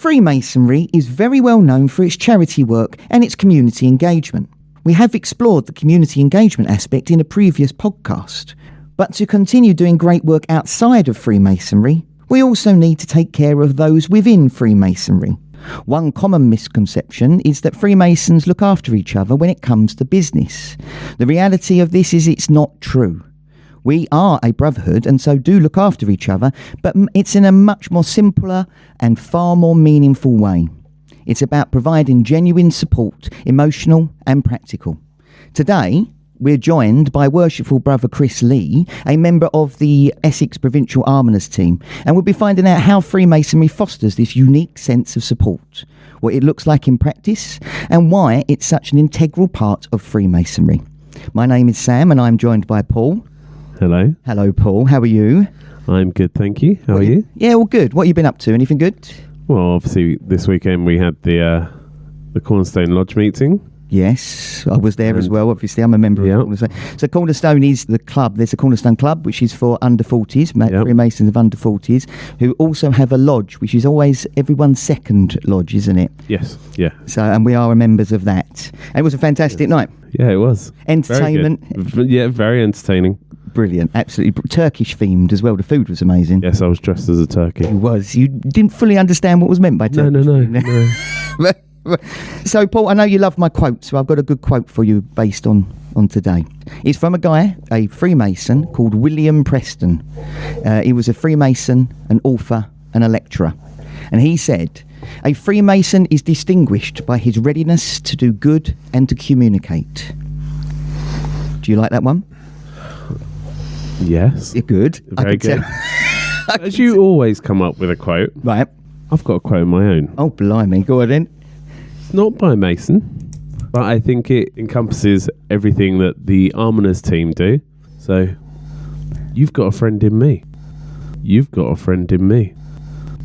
Freemasonry is very well known for its charity work and its community engagement. We have explored the community engagement aspect in a previous podcast. But to continue doing great work outside of Freemasonry, we also need to take care of those within Freemasonry. One common misconception is that Freemasons look after each other when it comes to business. The reality of this is it's not true. We are a brotherhood and so do look after each other, but it's in a much more simpler and far more meaningful way. It's about providing genuine support, emotional and practical. Today, we're joined by Worshipful Brother Chris Lee, a member of the Essex Provincial Almoners team, and we'll be finding out how Freemasonry fosters this unique sense of support, what it looks like in practice, and why it's such an integral part of Freemasonry. My name is Sam, and I'm joined by Paul. Hello. Hello, Paul. How are you? I'm good, thank you. How are you? Yeah, all good. What have you been up to? Anything good? Well, obviously, this weekend we had the Cornerstone Lodge meeting. Yes, I was there as well. Obviously, I'm a member of Cornerstone. So Cornerstone is the club. There's a Cornerstone club, which is for under 40s, Freemasons of under 40s, who also have a lodge, which is always everyone's second lodge, isn't it? Yes, yeah. So, and we are members of that. And it was a fantastic night. Yeah, it was. Entertainment. Yeah, very entertaining. Brilliant, absolutely. Turkish themed as well. The food was amazing. Yes, I was dressed as a turkey. You was. You didn't fully understand what was meant by Turkish. No. So, Paul, I know you love my quote, so I've got a good quote for you based on today. It's from a guy, a Freemason, called William Preston. He was a Freemason, an author, and a lecturer. And he said, "A Freemason is distinguished by his readiness to do good and to communicate." Do you like that one? Yes. You're good. Very good. As you always come up with a quote. Right. I've got a quote of my own. Oh, blimey. Go on then. It's not by Mason, but I think it encompasses everything that the Almoners team do. So, you've got a friend in me. You've got a friend in me.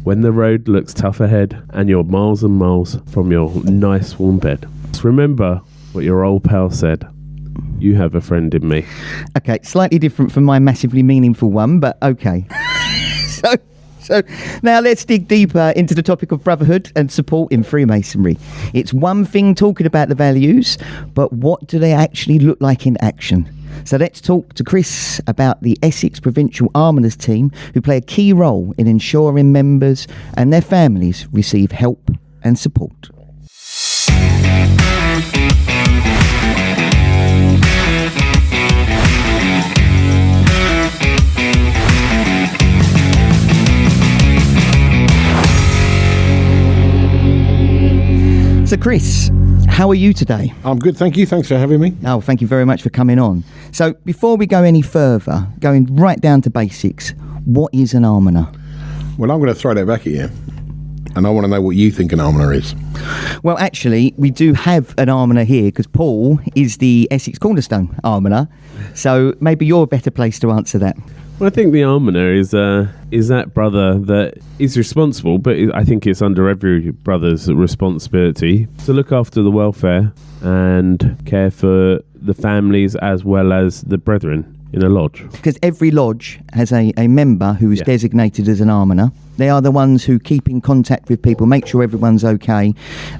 When the road looks tough ahead and you're miles and miles from your nice warm bed, just remember what your old pal said. You have a friend in me. Okay, slightly different from my massively meaningful one, but okay. So now let's dig deeper into the topic of brotherhood and support in Freemasonry. It's one thing talking about the values, but what do they actually look like in action? So let's talk to Chris about the Essex Provincial Almoners team, who play a key role in ensuring members and their families receive help and support. So Chris, how are you today? I'm good, thank you. Thanks for having me. Oh, thank you very much for coming on. So before we go any further, going right down to basics, what is an almoner? Well, I'm going to throw that back at you. And I want to know what you think an almoner is. Well, actually, we do have an almoner here because Paul is the Essex Cornerstone almoner. So maybe you're a better place to answer that. Well, I think the almoner is that brother that is responsible, but I think it's under every brother's responsibility to look after the welfare and care for the families as well as the brethren in a lodge. Because every lodge has a member who is designated as an almoner. They are the ones who keep in contact with people, make sure everyone's okay,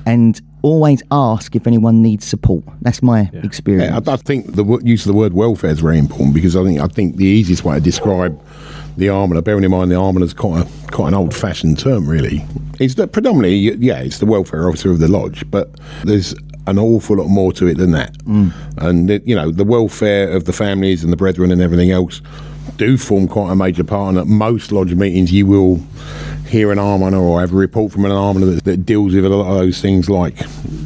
and always ask if anyone needs support. That's my experience. I think the use of the word welfare is very important, because I think the easiest way to describe the almoner, bearing in mind the almoner is quite an old-fashioned term, really, is that predominantly, it's the welfare officer of the lodge, but there's an awful lot more to it than that. And the welfare of the families and the brethren and everything else do form quite a major part. And at most lodge meetings you will hear an almoner or have a report from an almoner that deals with a lot of those things, like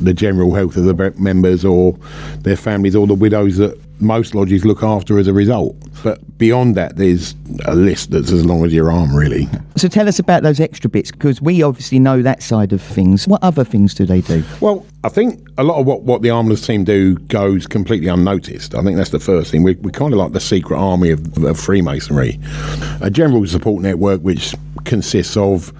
the general health of the members or their families or the widows that most lodges look after as a result. But beyond that, there's a list that's as long as your arm, really. So tell us about those extra bits, because we obviously know that side of things. What other things do they do? Well, I think a lot of what the Almoners team do goes completely unnoticed. I think that's the first thing. We're kind of like the secret army of Freemasonry. A general support network which consists of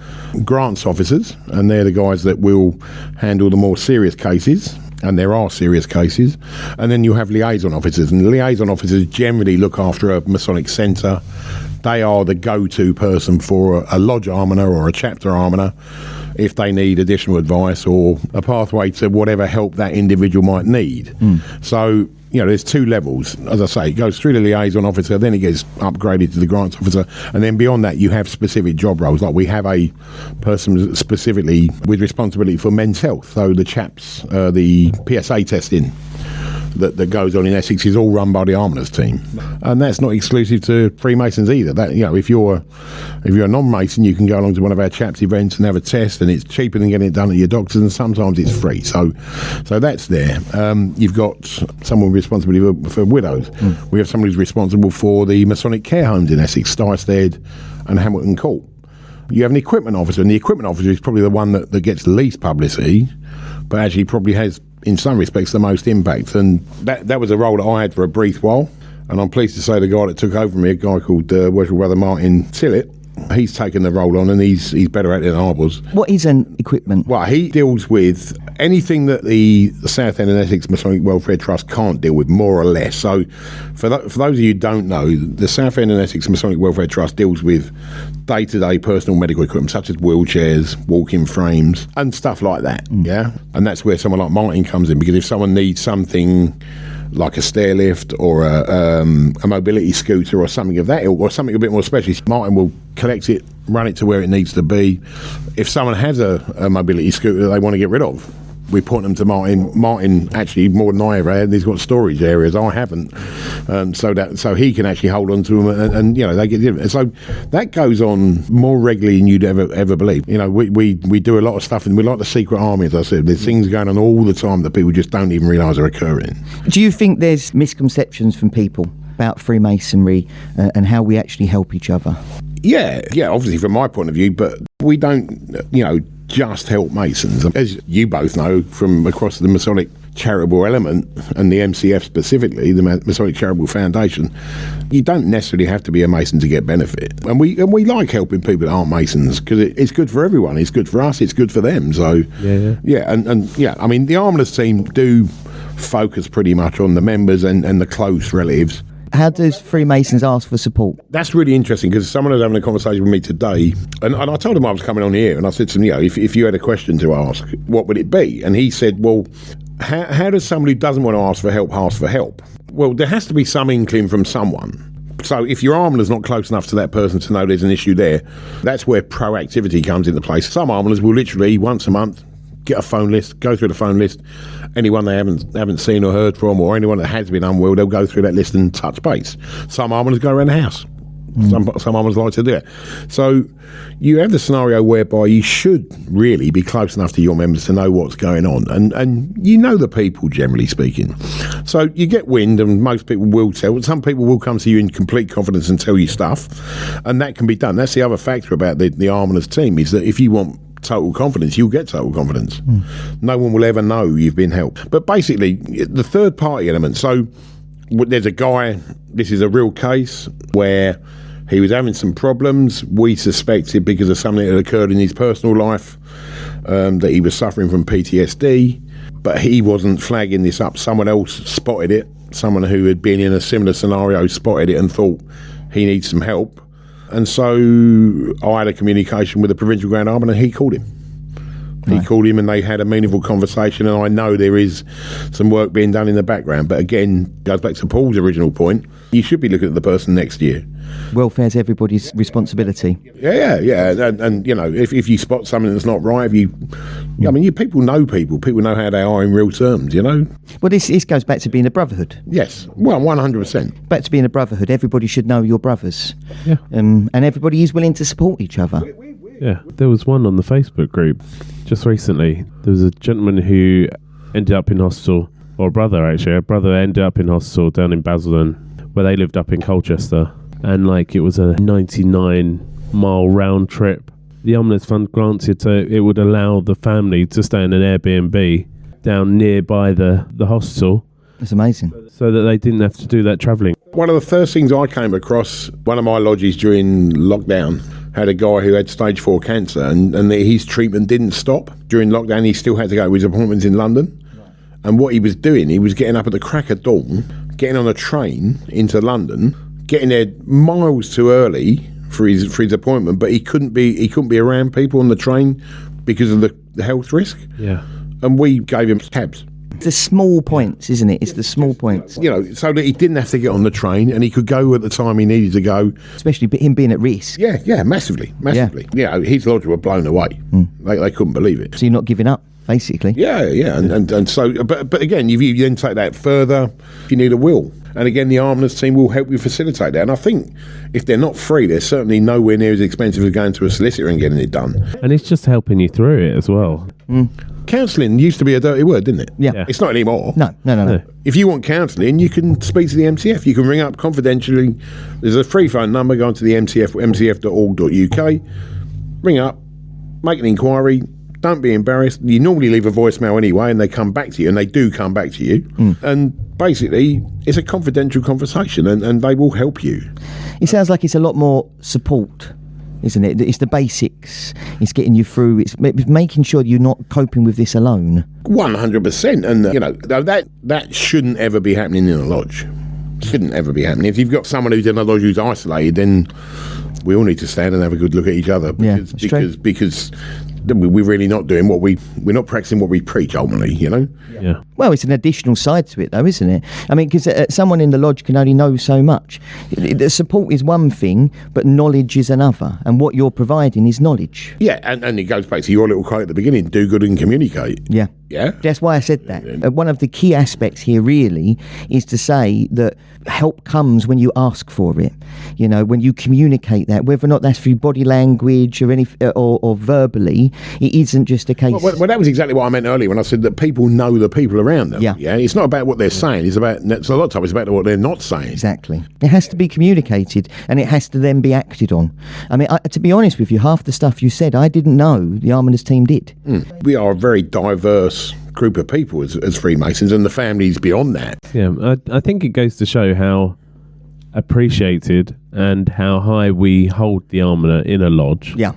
grants officers, and they're the guys that will handle the more serious cases. And there are serious cases. And then you have liaison officers. And the liaison officers generally look after a Masonic centre. They are the go-to person for a lodge almoner or a chapter almoner if they need additional advice or a pathway to whatever help that individual might need. So, there's two levels. As I say, it goes through the liaison officer, then it gets upgraded to the grants officer, and then beyond that, you have specific job roles. Like we have a person specifically with responsibility for men's health. So the chaps, the PSA testing that goes on in Essex is all run by the Almoners team, and that's not exclusive to Freemasons either. That if you're a non-Mason, you can go along to one of our chaps events and have a test, and it's cheaper than getting it done at your doctor's, and sometimes it's free. So that's there. You've got someone with responsibility for widows. We have someone who's responsible for the Masonic care homes in Essex, Stystead and Hamilton Court. You have an equipment officer, and the equipment officer is probably the one that gets the least publicity, but actually probably has, in some respects, the most impact. And that was a role that I had for a brief while. And I'm pleased to say the guy that took over me, a guy called Worshipful Brother Martin Tillett, he's taken the role on, and he's better at it than I was. What is an equipment? Well, he deals with anything that the South End and Essex Masonic Welfare Trust can't deal with, more or less. So for those of you who don't know, the South End and Essex Masonic Welfare Trust deals with day-to-day personal medical equipment, such as wheelchairs, walking frames, and stuff like that, yeah? And that's where someone like Martin comes in, because if someone needs something like a stair lift or a mobility scooter or something of that ilk, or something a bit more specialist, Martin will collect it, run it to where it needs to be. If someone has a mobility scooter that they want to get rid of, we point them to Martin. Martin, actually, more than I ever had, he's got storage areas. I haven't. So he can actually hold on to them, and they get rid of it. So that goes on more regularly than you'd ever believe. We do a lot of stuff, and we're like the secret army, as I said. There's things going on all the time that people just don't even realise are occurring. Do you think there's misconceptions from people about Freemasonry and how we actually help each other? Yeah, obviously from my point of view, but we don't, just help Masons. As you both know from across the Masonic charitable element and the MCF specifically, the Masonic Charitable Foundation, you don't necessarily have to be a Mason to get benefit. And we like helping people that aren't Masons, because it's good for everyone. It's good for us, it's good for them. So, I mean, the Almoners team do focus pretty much on the members and the close relatives. How does Freemasons ask for support? That's really interesting, because someone was having a conversation with me today, and I told him I was coming on here, and I said to him, if you had a question to ask, what would it be? And he said, well, how does somebody who doesn't want to ask for help? Well, there has to be some inkling from someone. So if your almoner's not close enough to that person to know there's an issue there, that's where proactivity comes into place. Some almoners will literally, once a month, get a phone list, go through the phone list. Anyone they haven't seen or heard from, or anyone that has been unwell, they'll go through that list and touch base. Some almoners go around the house. Some almoners like to do it. So you have the scenario whereby you should really be close enough to your members to know what's going on, and you know the people, generally speaking. So you get wind, and most people will tell. Some people will come to you in complete confidence and tell you stuff, and that can be done. That's the other factor about the Almoners team, is that if you want total confidence, you'll get total confidence. No one will ever know you've been helped. But basically, the third party element, so there's a guy, this is a real case, where he was having some problems. We suspected, because of something that occurred in his personal life, that he was suffering from PTSD, but he wasn't flagging this up. Someone else spotted it. Someone who had been in a similar scenario spotted it and thought he needs some help. And so I had a communication with the Provincial Grand Almoner, and he called him. He called him, and they had a meaningful conversation, and I know there is some work being done in the background. But again, goes back to Paul's original point, you should be looking at the person next year. Welfare's everybody's responsibility. Yeah. And if you spot something that's not right, people know people. People know how they are in real terms, Well, this goes back to being a brotherhood. Yes, well, 100%. Back to being a brotherhood. Everybody should know your brothers. Yeah. And everybody is willing to support each other. Yeah, there was one on the Facebook group just recently. There was a gentleman who ended up in hospital, or a brother ended up in hospital down in Basildon, where they lived up in Colchester. And it was a 99-mile round trip. The Almoners Fund granted, so it would allow the family to stay in an Airbnb down nearby the hospital. That's amazing. So that they didn't have to do that travelling. One of the first things I came across, one of my lodges during lockdown had a guy who had stage 4 cancer, and his treatment didn't stop. During lockdown, he still had to go to his appointments in London. And what he was doing, he was getting up at the crack of dawn, getting on a train into London, getting there miles too early for his appointment, but he couldn't be around people on the train because of the health risk. Yeah. And we gave him tabs. The small points, isn't it? It's the small points. You know, so that he didn't have to get on the train and he could go at the time he needed to go. Especially him being at risk. Yeah, massively. Yeah, his lodge were blown away. They couldn't believe it. So you're not giving up, basically. Yeah, and so, but again, if you then take that further, you need a will. And again, the Almoners team will help you facilitate that. And I think if they're not free, they're certainly nowhere near as expensive as going to a solicitor and getting it done. And it's just helping you through it as well. Counselling used to be a dirty word, didn't it? Yeah. It's not anymore. No. If you want counselling, you can speak to the MCF. You can ring up confidentially. There's a free phone number. Go onto the MCF, mcf.org.uk. Ring up, make an inquiry. Don't be embarrassed. You normally leave a voicemail anyway, and they come back to you, and they do come back to you. And basically, it's a confidential conversation, and they will help you. It sounds like it's a lot more support, isn't it? It's the basics. It's getting you through. It's making sure you're not coping with this alone. 100%. And, you know, that shouldn't ever be happening in a lodge. Shouldn't ever be happening. If you've got someone who's in a lodge who's isolated, then we all need to stand and have a good look at each other. Because we're really not doing we're not practicing what we preach ultimately, you know? Yeah. Well, it's an additional side to it, though, isn't it? I mean, because someone in the lodge can only know so much. The support is one thing, but knowledge is another. And what you're providing is knowledge. Yeah, and it goes back to your little quote at the beginning, do good and communicate. Yeah. Yeah? That's why I said that. One of the key aspects here really is to say that help comes when you ask for it. You know, when you communicate that, whether or not that's through body language or or verbally, it isn't just a case. Well, that was exactly what I meant earlier when I said that people know the people around them. Yeah. It's not about what they're saying. It's about, so a lot of times it's about what they're not saying. Exactly. It has to be communicated, and it has to then be acted on. I mean, to be honest with you, half the stuff you said, I didn't know the Almoners team did. We are a very diverse group of people as Freemasons, and the families beyond that. Yeah, I think it goes to show how appreciated and how high we hold the Almoner in a lodge. Yeah.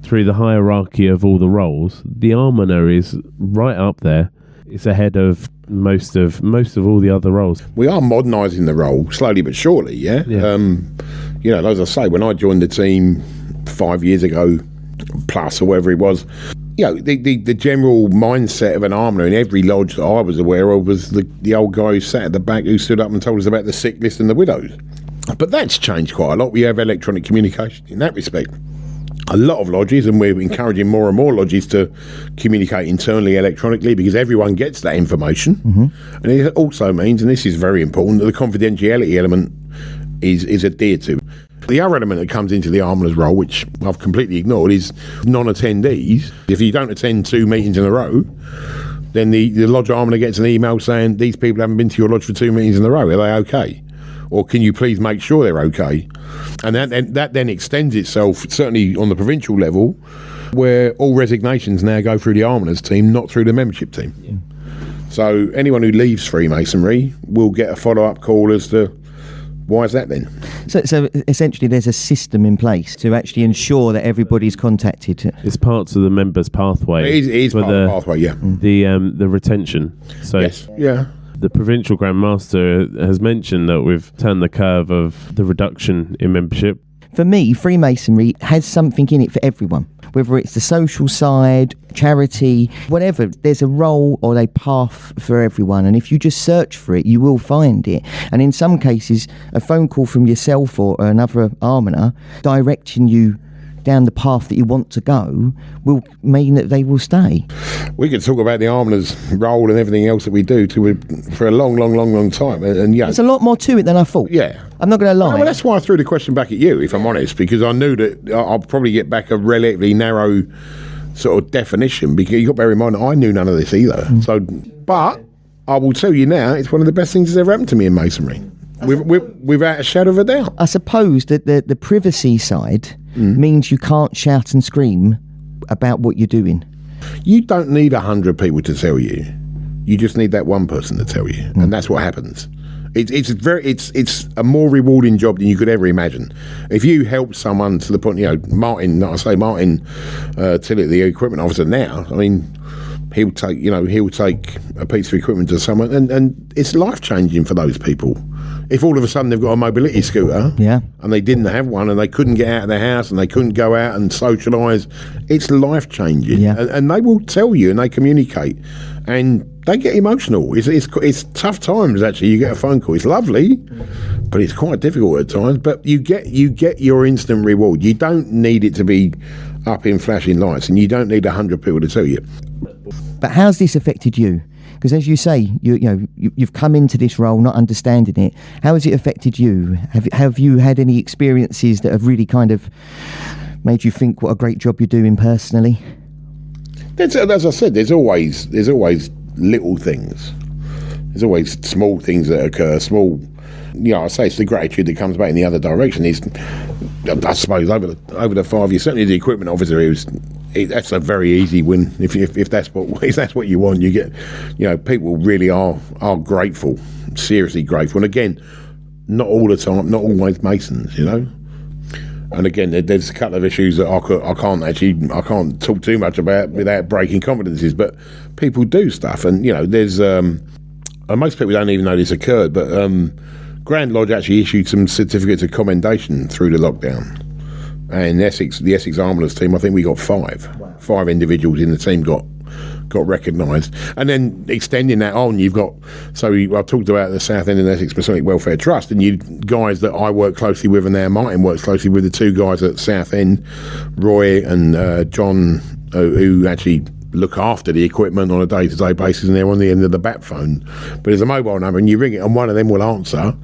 Through the hierarchy of all the roles, the Almoner is right up there. It's ahead of most of all the other roles. We are modernising the role slowly but surely. Yeah. You know, as I say, when I joined the team 5 years ago, plus or whatever it was, you know, the general mindset of an Almoner in every lodge that I was aware of was the old guy who sat at the back who stood up and told us about the sick list and the widows. But that's changed quite a lot. We have electronic communication in that respect. A lot of lodges, and we're encouraging more and more lodges to communicate internally electronically because everyone gets that information. And it also means, and this is very important, that the confidentiality element is adhered to. The other element that comes into the Almoner's role, which I've completely ignored, is non-attendees. If you don't attend 2 meetings in a row, then the lodge Almoner gets an email saying, these people haven't been to your lodge for 2 meetings in a row. Are they okay? Or can you please make sure they're okay? And that then extends itself, certainly on the provincial level, where all resignations now go through the Almoner's team, not through the membership team. Yeah. So anyone who leaves Freemasonry will get a follow-up call as to, why is that then? So essentially there's a system in place to actually ensure that everybody's contacted. It's parts of the members' pathway. It is part of the pathway, yeah. The retention. So yes, yeah. The Provincial Grand Master has mentioned that we've turned the curve of the reduction in membership. For me, Freemasonry has something in it for everyone. Whether it's the social side, charity, whatever, there's a role or a path for everyone. And if you just search for it, you will find it. And in some cases, a phone call from yourself or another Almoner directing you down the path that you want to go will mean that they will stay. We could talk about the Almoner's role and everything else that we do for a long time. And yeah, there's a lot more to it than I thought. Yeah. I'm not going to lie. Well, that's why I threw the question back at you, if I'm honest, because I knew that I'll probably get back a relatively narrow sort of definition, because you've got to bear in mind I knew none of this either. So, but I will tell you now, it's one of the best things that's ever happened to me in Masonry. Without a shadow of a doubt. I suppose that the privacy side means you can't shout and scream about what you're doing. You don't need 100 people to tell you. You just need that one person to tell you, and that's what happens. It's a more rewarding job than you could ever imagine. If you help someone to the point, you know, Martin Tillett, the equipment officer now, I mean, he'll take a piece of equipment to someone, and it's life changing for those people. If all of a sudden they've got a mobility scooter, and they didn't have one, and they couldn't get out of their house, and they couldn't go out and socialise, it's life changing. And they will tell you, and they communicate, and they get emotional. It's tough times actually. You get a phone call. It's lovely, but it's quite difficult at times. But you get your instant reward. You don't need it to be up in flashing lights, and you don't need 100 people to tell you. But how's this affected you? Because as you say, you've come into this role not understanding it. How has it affected you? Have you had any experiences that have really kind of made you think what a great job you're doing personally? As I said, there's always little things. There's always small things that occur. I say it's the gratitude that comes back in the other direction. I suppose over the 5 years, certainly the equipment officer, that's a very easy win. If that's what you want, you get, people really are grateful, seriously grateful. And again, not all the time, not always Masons, And again, there's a couple of issues that I can't talk too much about without breaking confidences. But people do stuff, and there's most people don't even know this occurred, but Grand Lodge actually issued some certificates of commendation through the lockdown. And the Essex Almoners team, I think we got 5. Wow. 5 individuals in the team got recognised. And then extending that on, you've got, I talked about the South End and Essex Masonic Welfare Trust, and you guys that I work closely with, and now Martin works closely with, the 2 guys at South End, Roy and John, who actually look after the equipment on a day-to-day basis, and they're on the end of the bat phone. But there's a mobile number, and you ring it, and one of them will answer.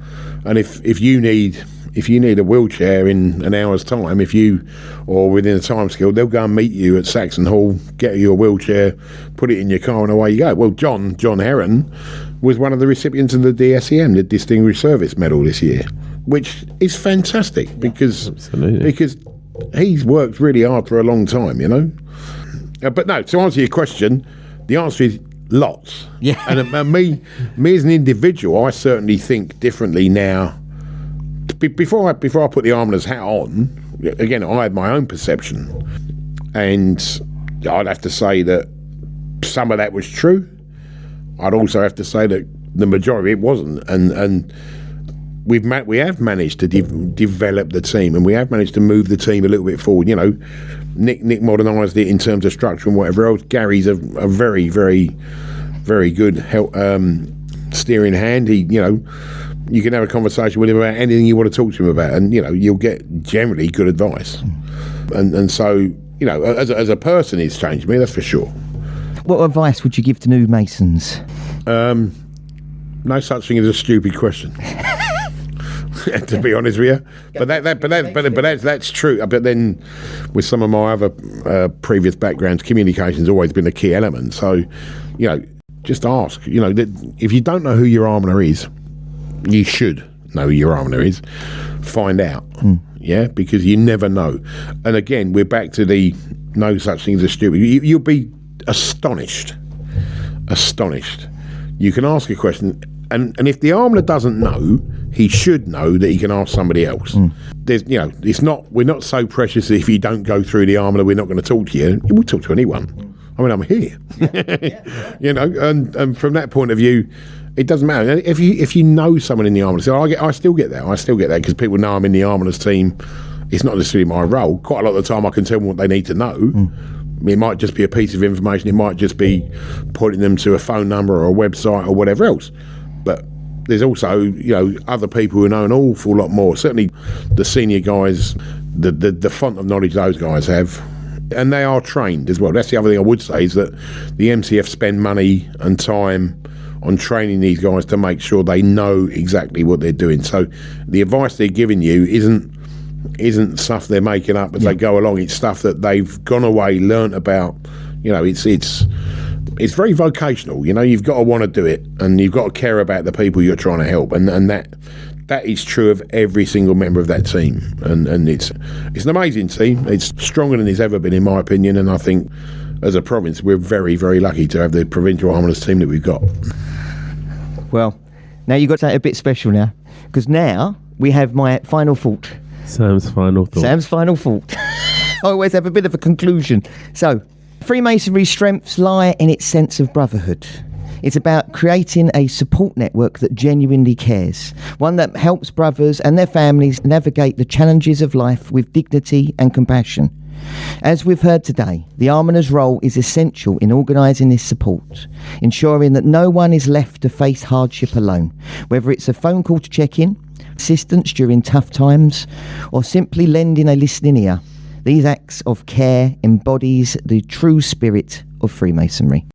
And if you need a wheelchair in an hour's time, or within a time scale, they'll go and meet you at Saxon Hall, get you a wheelchair, put it in your car, and away you go. Well, John Heron was one of the recipients of the DSEM, the Distinguished Service Medal this year, which is fantastic because he's worked really hard for a long time, But no, to answer your question, the answer is lots. Yeah. And me as an individual, I certainly think differently now. Before I put the Almoners hat on, again, I had my own perception, and I'd have to say that some of that was true. I'd also have to say that the majority it wasn't, and we have managed to develop the team, and we have managed to move the team a little bit forward. Nick modernised it in terms of structure and whatever else. Gary's a very, very, very good steering hand. He, you can have a conversation with him about anything you want to talk to him about, and you'll get generally good advice. And so as a person, he's changed me. That's for sure. What advice would you give to new Masons? No such thing as a stupid question. To be honest with you, but that's true. But then, with some of my other previous backgrounds, communication's always been a key element. So, just ask. If you don't know who your Almoner is, you should know who your Almoner is. Find out, because you never know. And again, we're back to the no such thing as a stupid. You'll be astonished. You can ask a question. And if the Almoner doesn't know, he should know that he can ask somebody else. There's, we're not so precious that if you don't go through the Almoner, we're not going to talk to you. We'll talk to anyone. I mean, I'm here. And from that point of view, it doesn't matter. And if you know someone in the Almoner, so I still get that. Because people know I'm in the Almoner's team. It's not necessarily my role. Quite a lot of the time, I can tell them what they need to know. It might just be a piece of information. It might just be pointing them to a phone number or a website or whatever else. But there's also, other people who know an awful lot more. Certainly the senior guys, the font of knowledge those guys have, and they are trained as well. That's the other thing I would say, is that the MCF spend money and time on training these guys to make sure they know exactly what they're doing. So the advice they're giving you isn't stuff they're making up as they go along. It's stuff that they've gone away, learnt about. It's very vocational. You've got to want to do it, and you've got to care about the people you're trying to help, and that is true of every single member of that team. And it's an amazing team. It's stronger than it's ever been, in my opinion. And I think, as a province, we're very, very lucky to have the provincial Almoners team that we've got. Well, now you've got something a bit special now, because now we have my final thought. Sam's final thought. I always have a bit of a conclusion. So, Freemasonry's strengths lie in its sense of brotherhood. It's about creating a support network that genuinely cares, one that helps brothers and their families navigate the challenges of life with dignity and compassion. As we've heard today, the Almoner's role is essential in organising this support, ensuring that no one is left to face hardship alone, whether it's a phone call to check in, assistance during tough times, or simply lending a listening ear. These acts of care embodies the true spirit of Freemasonry.